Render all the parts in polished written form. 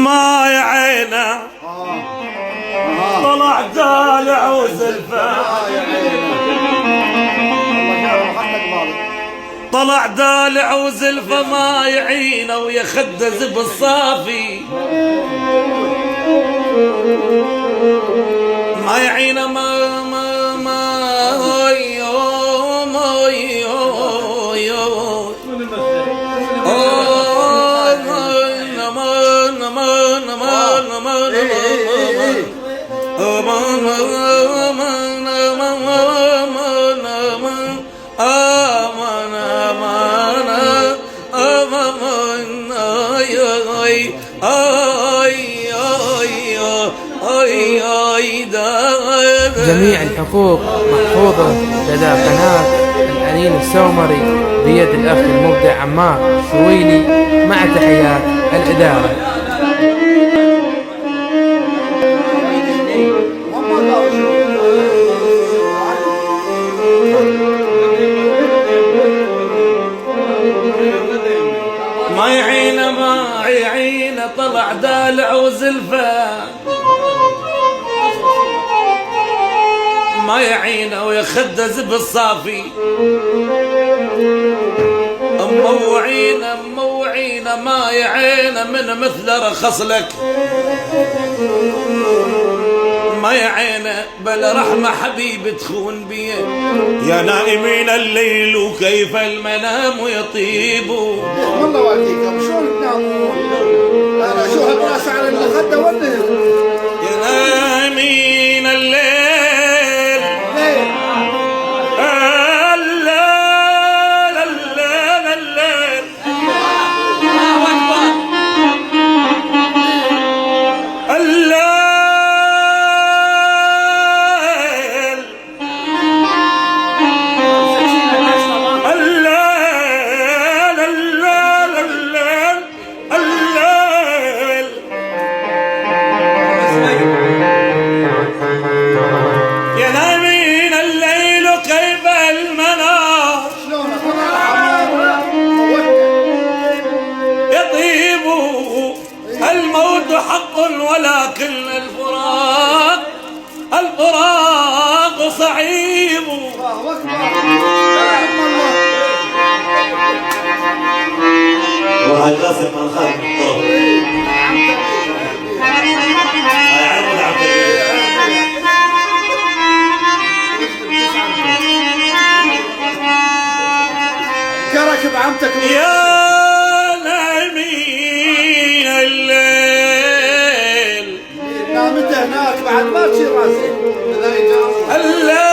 ما يا عينه طلع دالع وزلفه، طلع دالع وزلفه ما يعينه ويخدز بالصافي، ما يعينه ما ما ما يوم جميع الحقوق محفوظة لدى قناة الأنين السومري بيد الأخ المبدع عمار شويلي مع تحيات الإدارة. ما يعينه طلع دالع وزلفه، ما يعينه ويخدز بالصافي، موعينه ما يعينه من مثل رخص لك، ما يعينه بل رحمة حبيب تخون بيه. يا نائمين الليل وكيف المنام يطيب، والله والديكم شلون تنامون؟ انا شو هالراس على المخده ولا يا نائمين الليل حق ولكن الفراق صعيب. وهاي قاسم من خلق كرك بعمتك يا نايمين الليل نامت هناك بعد ما تصير راسي الليل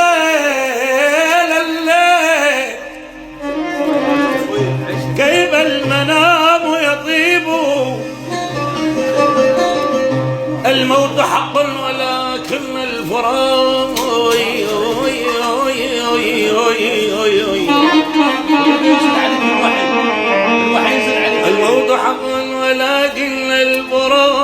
كيف المنام يطيب، الموت حق ولكن الفراق الموت حق ولكن الفراق